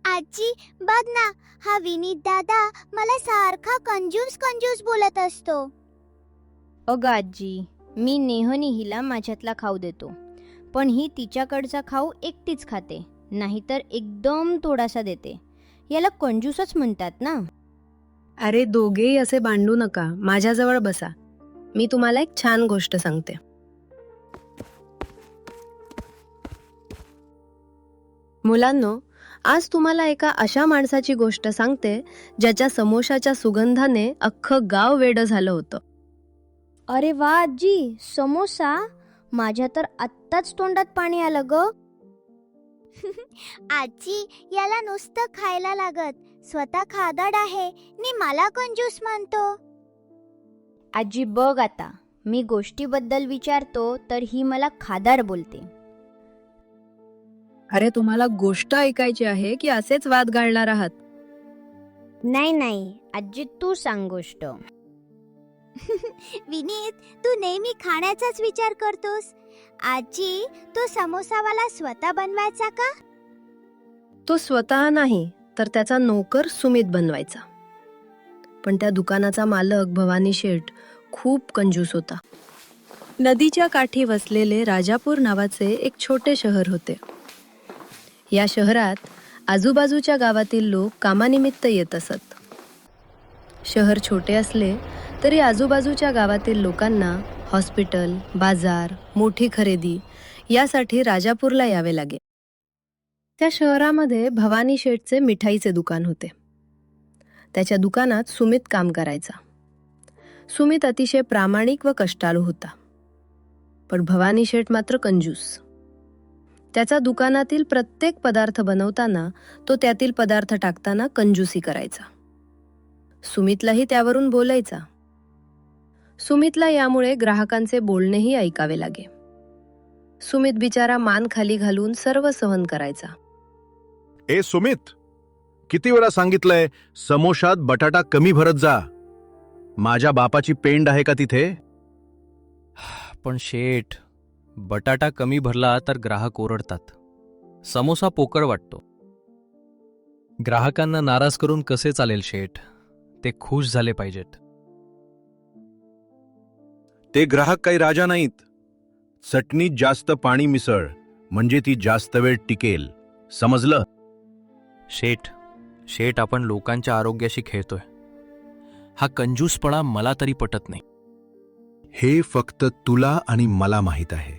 आजी बघ ना, हा विनीत दादा मला सारखा कंजूस कंजूस बोलत असतो. अगं आजी, मी नेहमी हिला माझ्यातला खाऊ देतो, पण ही तिच्याकडचा खाऊ एकटीच खाते, नाहीतर एकदम थोडासा देते. याला कंजूसच म्हणतात ना. अरे दोघेही असे भांडू नका, माझ्याजवळ बसा. मी तुम्हाला एक छान गोष्ट सांगते. मुलांनो, आज तुम्हाला एका अशा माणसाची गोष्ट सांगते ज्याच्या समोशाच्या सुगंधाने अख्खं गाव वेडं झालं होतं. अरे वा आजी, समोसा! माझ्या तर आत्ताच तोंडात पाणी आलं ग. आजी, याला नुसतं खायला लागत, स्वतः खादाड आहे नि मला कंजूस म्हणतो. आजी बघ आता, मी गोष्टीबद्दल विचारतो तर ही मला खादाड बोलते. अरे तुम्हाला गोष्ट ऐकायची आहे की असेच वाद घालणार आहात? नाही नाही आजी, तू सांग गोष्ट. विनीत, तू नेहमी खाण्याचाच विचार करतोस. आजी, तो समोसावाला स्वतः बनवायचा का? तो स्वतः नाही तर त्याचा नोकर सुमित बनवायचा. पण त्या दुकानाचा मालक भवानी शेठ खूप कंजूस होता. नदीच्या काठी वसलेले राजापूर नावाचे एक छोटे शहर होते. या शहरात आजूबाजूच्या गावातील लोक कामानिमित्त येत असत. शहर छोटे असले तरी आजूबाजूच्या गावातील लोकांना हॉस्पिटल, बाजार, मोठी खरेदी यासाठी राजापूरला यावे लागे. त्या शहरामध्ये भवानी शेठचे मिठाईचे दुकान होते. त्याच्या दुकानात सुमित काम करायचा. सुमित अतिशय प्रामाणिक व कष्टाळू होता. पण भवानी शेठ मात्र कंजूस. त्याचा दुकानातील प्रत्येक पदार्थ बनवताना तो त्यातील पदार्थ टाकताना कंजूसी करायचा. सुमितलाही त्यावरून बोलायचा. सुमितला यामुळे ग्राहकांचे बोलणेही ऐकावे लागे. सुमित बिचारा मान खाली घालून सर्व सहन करायचा. ए सुमित, किती वेळा सांगितलंय समोशात बटाटा कमी भरत जा. माझ्या बापाची पेंड आहे का तिथे? पण शेठ, बटाटा कमी भरला तर ग्राहक ओरडतात. समोसा पोकळ वाटतो. ग्राहकांना नाराज करून कसे चालेल शेठ? ते खुश झाले पाहिजेत. ते ग्राहक काही राजा नाहीत. चटणीत जास्त पाणी मिसळ म्हणजे ती जास्त वेळ टिकेल, समजलं? शेठ, आपण लोकांच्या आरोग्याशी खेळतोय. हा कंजूसपणा मला तरी पटत नाही. हे फक्त तुला आणि मला माहीत आहे,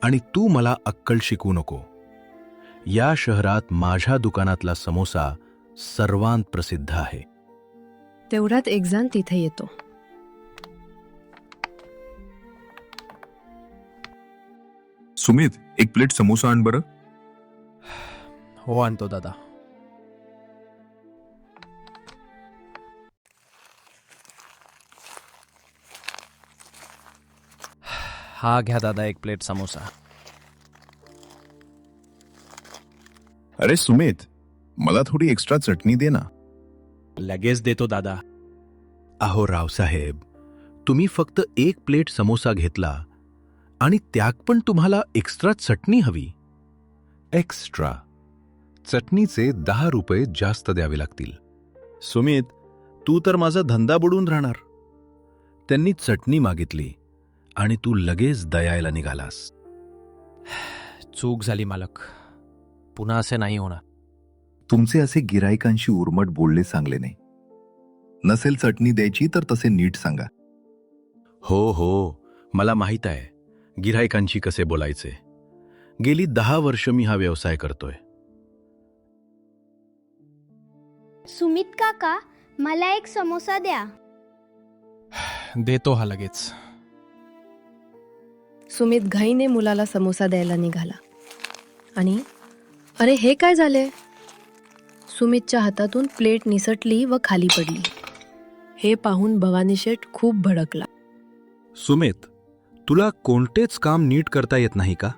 आणि तू मला अक्कल शिकवू नको. या शहरात माझ्या दुकानातला समोसा सर्वांत प्रसिद्ध आहे. तेवढ्यात एक जण तिथे येतो. सुमित, एक प्लेट समोसा आण बरं. हो, आणतो दादा. हा घ्या दादा, एक प्लेट समोसा. अरे सुमित, मला थोडी एक्स्ट्रा चटणी दे ना. लगेच देतो दादा. अहो रावसाहेब, तुम्ही फक्त एक प्लेट समोसा घेतला आणि त्यात पण तुम्हाला एक्स्ट्रा चटणी हवी. एक्स्ट्रा चटणीचे 10 रुपये जास्त द्यावे लागतील. सुमित, तू तर माझा धंदा बुडून राहणार. त्यांनी चटणी मागितली आणि तू लगेच दयायला निघालास. चूक झाली मालक, पुन्हा असे नाही होणार. तुमचे असे गिरायकांशी उर्मट बोलले चांगले नाही. नसेल चटणी द्यायची तर तसे नीट सांगा. हो, मला माहीत आहे गिऱ्हाईकांशी कसे बोलायचे. गेली 10 वर्ष मी हा व्यवसाय करतोय. सुमित काका, मला एक समोसा द्या. देतो हा लगेच. सुमित घाईने मुलाला समोसा द्यायला निघाला. आणि अरे हे काय झाले? सुमितच्या हातातून प्लेट निसटली व खाली पडली. हे पाहून भवानी शेठ खूप भडकला. सुमित, तुला कोणतेच काम नीट करता येत नाही का?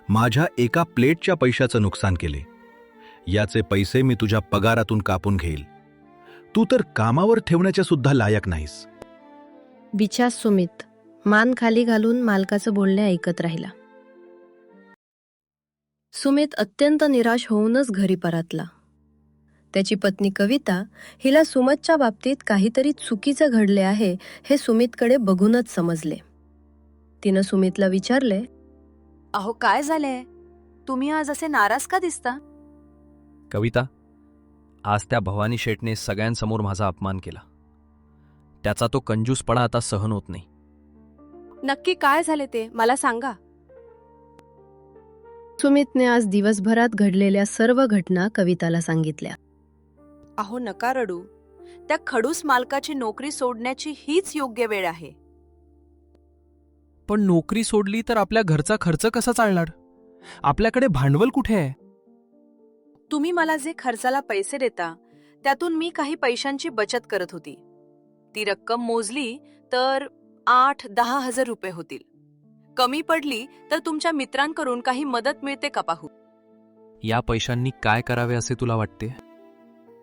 माझ्या एका प्लेटच्या पैशाचं नुकसान केले. याचे पैसे मी तुझ्या पगारातून कापून घेईल. तू तर कामावर ठेवण्याच्या सुद्धा लायक नाहीस. बिचास सुमित मान खाली घालून मालकाचं बोलणे ऐकत राहिला. सुमित अत्यंत निराश होऊनच घरी परतला. त्याची पत्नी कविता हिला सुमितच्या बाबतीत काहीतरी चुकीचं घडले आहे हे सुमितकडे बघूनच समजले. तिनं सुमितला विचारले, अहो काय झालंय? तुम्ही आज असे नाराज का दिसता? कविता, आज त्या भवानी शेठने सगळ्यांसमोर माझा अपमान केला. त्याचा तो कंजूसपणा आता सहन होत नाही. नक्की काय झाले ते मला सांगा. सुमितने आज दिवसभरात घडलेल्या सर्व घटना कविताला सांगितल्या. अहो नका रडू. त्या खडूस मालकाची नोकरी सोडण्याची हीच योग्य वेळ आहे. पण नोकरी सोडली तर आपल्या घरचा खर्च कसा चालणार? आपल्याकडे भांडवल कुठे आहे? तुम्ही मला जे खर्चाला पैसे देता त्यातून मी काही पैशांची बचत करत होती. ती रक्कम मोजली तर 8-10 हजार रुपये होतील. कमी पडली तर तुमच्या मित्रांकडून काही मदत मिळते का पाहू. या पैशांनी काय करावे असे तुला वाटते?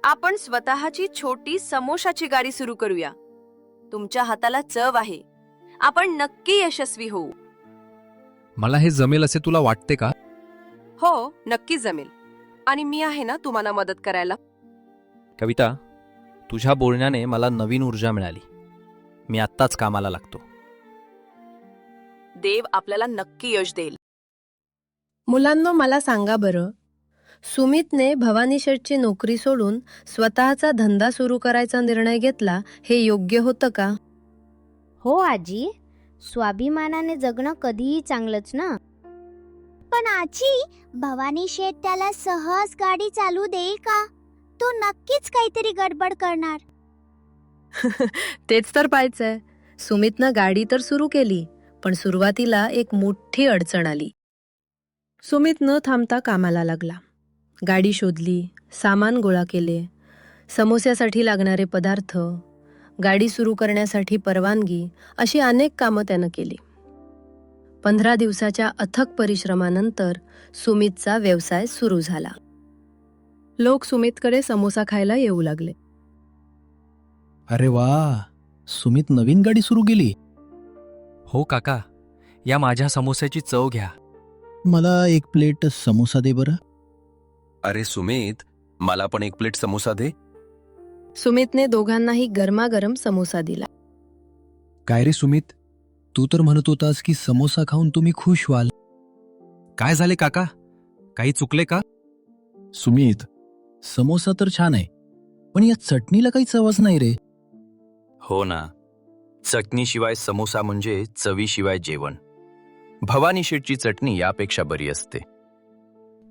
आपण स्वतःची छोटी समोसाची गाडी सुरू करूया. तुमच्या हाताला चव आहे. आपण नक्की यशस्वी होऊ. मला हे जमेल असे तुला वाटते का? हो, नक्की जमेल. आणि मी आहे ना तुम्हाला मदत करायला. कविता, तुझ्या बोलण्याने मला नवीन ऊर्जा मिळाली. मी आत्ताच कामाला लागतो. देव आपल्याला नक्की यश देईल. मुलांनो, मला सांगा बरं, सुमितने भवानी शेठची नोकरी सोडून स्वतःचा धंदा सुरू करायचा निर्णय घेतला हे योग्य होतं का? हो आजी, स्वाभिमानाने जगणं कधीही चांगलंच ना. पण आजी, भवानी शेठ त्याला सहज गाडी चालू देईल का? तो नक्कीच काहीतरी गडबड करणार. तेच तर पाहायचंय. सुमितनं गाडी तर सुरू केली, पण सुरुवातीला एक मोठी अडचण आली. सुमित न थांबता कामाला लागला. गाडी शोधली, सामान गोळा केले, समोस्यासाठी लागणारे पदार्थ, गाडी सुरू करण्यासाठी परवानगी, अशी अनेक कामं त्यानं केली. 15 दिवसाच्या अथक परिश्रमानंतर सुमितचा व्यवसाय सुरू झाला. लोक सुमितकडे समोसा खायला येऊ लागले. अरे वा, सुमित नवीन गाडी सुरू केली. हो काका, या माझ्या समोस्याची चव घ्या. मला 1 प्लेट समोसा दे बरं. अरे सुमित, मला पण 1 प्लेट समोसा दे. सुमितने दोघांनाही गरमागरम समोसा दिला. काय रे सुमित, तू तर म्हणत होतास की समोसा खाऊन तुम्ही खुश व्हाल. काय झाले काका? काही चुकले का? सुमित, समोसा तर छान आहे, पण या चटणीला काही चवच नाही रे. हो ना, चटणीशिवाय समोसा म्हणजे चवीशिवाय जेवण. भवानी शेठची चटणी यापेक्षा बरी असते.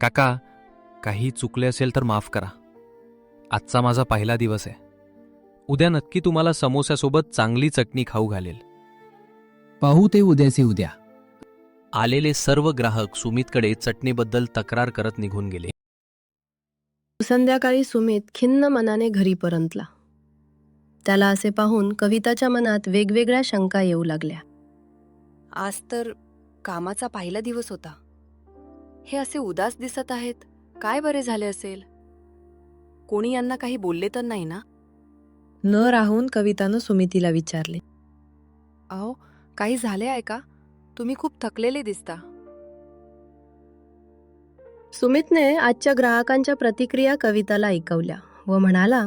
काका, काही चुकले असेल तर माफ करा. आजचा माझा पहिला दिवस आहे. उद्या नक्की तुम्हाला समोस्यासोबत चांगली चटणी खाऊ घालेल. पाहू ते उद्याचे उद्या. आलेले सर्व ग्राहक सुमितकडे चटणीबद्दल तक्रार करत निघून गेले. संध्याकाळी सुमित खिन्न मनाने घरी परतला. त्याला असे पाहून कविताच्या मनात वेगवेगळ्या शंका येऊ लागल्या. आज तर कामाचा पहिला दिवस होता. हे असे उदास दिसत आहेत. काय बरे झाले असेल? कोणी यांना काही बोलले तर नाही ना? न राहून कवितानं सुमितीला विचारले. अहो, काही झाले आहे का? तुम्ही खूप थकलेले दिसता. सुमितने आजच्या ग्राहकांच्या प्रतिक्रिया कविताला ऐकवल्या व म्हणाला,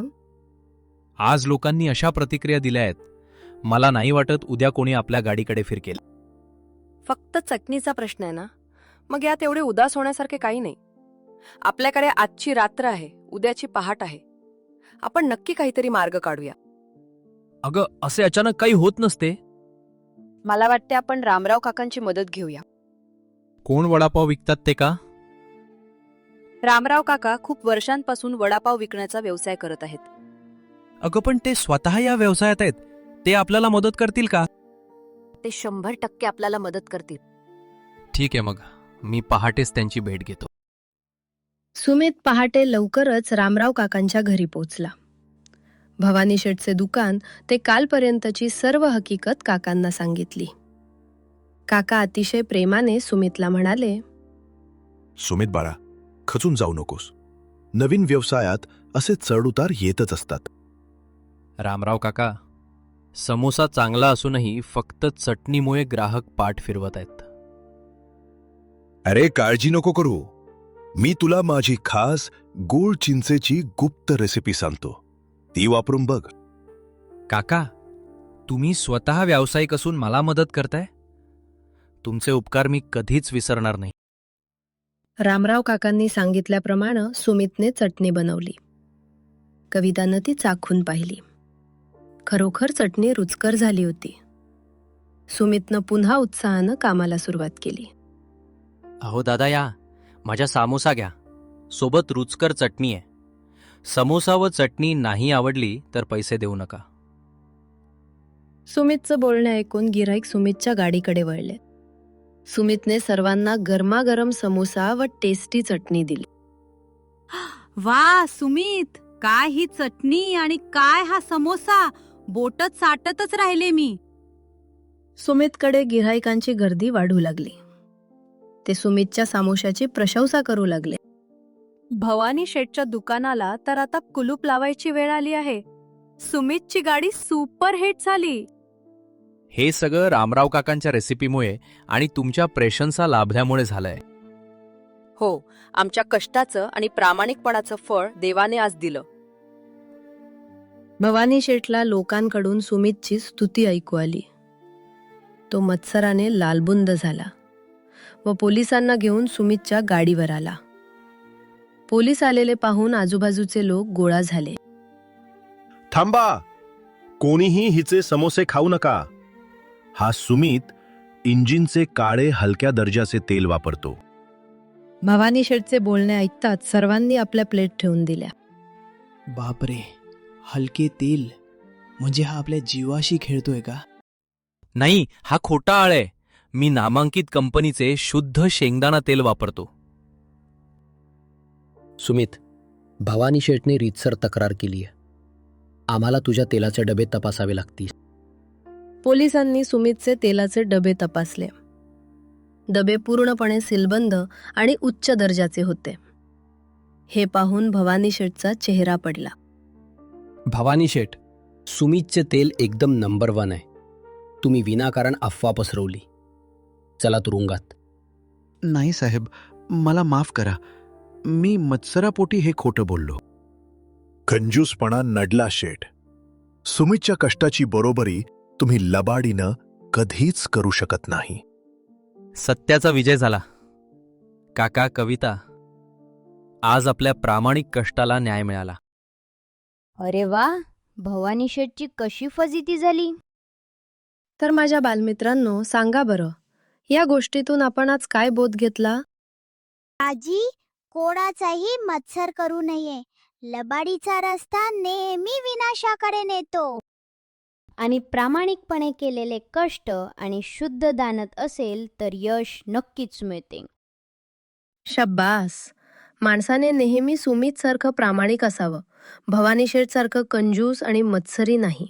आज लोकांनी अशा प्रतिक्रिया दिल्या आहेत, मला नाही वाटत उद्या कोणी आपल्या गाडीकडे फिरकेल. फक्त चटणीचा प्रश्न आहे ना? मग यात एवढे उदास होण्यासारखे काही नाही. आपल्याकडे आजची रात्र आहे, उद्याची पहाट आहे. आपण नक्की काहीतरी मार्ग काढूया. अगं, असे अचानक काही होत नसते. मला वाटते आपण रामराव काकांची मदत घेऊया. कोण वडापाव विकतात ते का? रामराव काका खूप वर्षांपासून वडापाव विकण्याचा व्यवसाय करत आहेत. अगं, पण ते स्वतः या व्यवसायात आहेत. ते आपल्याला मदत करतील का? ते 100% आपल्याला मदत करतील. ठीक आहे, मग मी पहाटेच त्यांची भेट घेतो. सुमित पहाटे लवकरच रामराव काकांच्या घरी पोचला. भवानी शेठचे दुकान ते कालपर्यंतची सर्व हकीकत काकांना सांगितली. काका अतिशय प्रेमाने सुमितला म्हणाले, सुमित बाळा, खचून जाऊ नकोस. नवीन व्यवसायात असे चढउतार येतच असतात. रामराव काका, समोसा चांगला असूनही फक्त चटणीमुळे ग्राहक पाठ फिरवत आहेत. अरे काळजी नको करू, मी तुला माझी खास गोड चिंचेची गुप्त रेसिपी सांगतो. ती वापरून बघ. काका, तुम्ही स्वतः व्यावसायिक असून मला मदत करताय. तुमचे उपकार मी कधीच विसरणार नाही. रामराव काकांनी सांगितल्याप्रमाणे सुमितने चटणी बनवली. कवितानं ती चाखून पाहिली. खरोखर चटणी रुचकर झाली होती. सुमितनं पुन्हा उत्साहानं कामाला सुरुवात केली. अहो दादा, या माझ्या सामोसा घ्या, सोबत रुचकर चटणी आहे. समोसा व चटणी नाही आवडली तर पैसे देऊ नका. सुमितचं बोलणं ऐकून गिऱ्हाईक सुमितच्या गाडीकडे वळले. सुमितने सर्वांना गरमागरम समोसा व टेस्टी चटणी दिली. वा सुमित, काय ही चटणी आणि काय हा समोसा, बोटच साटतच राहिले मी. सुमितकडे गिऱ्हाईकांची गर्दी वाढू लागली. ते सुमितच्या समोशाची प्रशंसा करू लागले. भवानी शेठच्या दुकानाला तर आता कुलूप लावायची वेळ आली आहे. सुमितची गाडी सुपर हिट झाली. हे सगळं रामराव काकांच्या रेसिपीमुळे आणि तुमच्या प्रेशन्सचा लाभल्यामुळे झालंय. हो, आमच्या कष्टाचं आणि प्रामाणिकपणाचं फळ देवाने आज दिलं. भवानी शेठला लोकांकडून सुमितची स्तुती ऐकू आली. तो मत्सराने लालबुंद झाला व पोलिसांना घेऊन सुमितच्या गाडीवर आला. पोलीस आलेले पाहून आजूबाजूचे लोक गोळा झाले. थांबा, कोणीही हिचे समोसे खाऊ नका. हा सुमित इंजिनचे काळे हलक्या दर्जाचे तेल वापरतो. भवानी शेठचे बोलणे ऐकताच सर्वांनी आपल्या प्लेट ठेवून दिल्या. बापरे, हलके तेल म्हणजे हा आपल्या जीवाशी खेळतोय का? नाही, हा खोटा आळ आहे. मी नामांकित कंपनीचे शुद्ध शेंगदाणा तेल वापरतो. सुमित, भवानी शेठने रीतसर तक्रार केली आहे. आम्हाला तुझ्या तेलाचे डबे तपासावे लागतील. पोलिसांनी सुमितचे तेलाचे डबे तपासले. डबे पूर्णपणे सीलबंद आणि उच्च दर्जाचे होते. हे पाहून भवानी शेठचा चेहरा पडला. भवानी शेठ, सुमितचे तेल एकदम नंबर 1 आहे. तुम्ही विनाकारण अफवा पसरवली. चला तुरुंगात. नाही साहेब, मला माफ करा. मी मत्सरापोटी हे खोटं बोललो. कंजूसपणा नडला शेठ. सुमितच्या कष्टाची बरोबरी तुम्ही लबाडीनं कधीच करू शकत नाही. सत्याचा विजय झाला. काका, कविता, आज आपल्या प्रामाणिक कष्टाला न्याय मिळाला. अरे वा, भवानी शेठची कशी फजिती झाली. तर माझ्या बालमित्रांनो, सांगा बरं, या गोष्टीतून आपण आज काय बोध घेतला? आजी, कोणाचाही मत्सर करू नये. लबाडीचा रस्ता नेहमी विनाशाकडे नेतो. आणि प्रामाणिकपणे केलेले कष्ट आणि शुद्ध दानत असेल तर यश नक्कीच मिळते. शब्बास. माणसाने नेहमी सुमित सारखं प्रामाणिक असावं. भवानी शेठ सारखं कंजूस आणि मत्सरी नाही.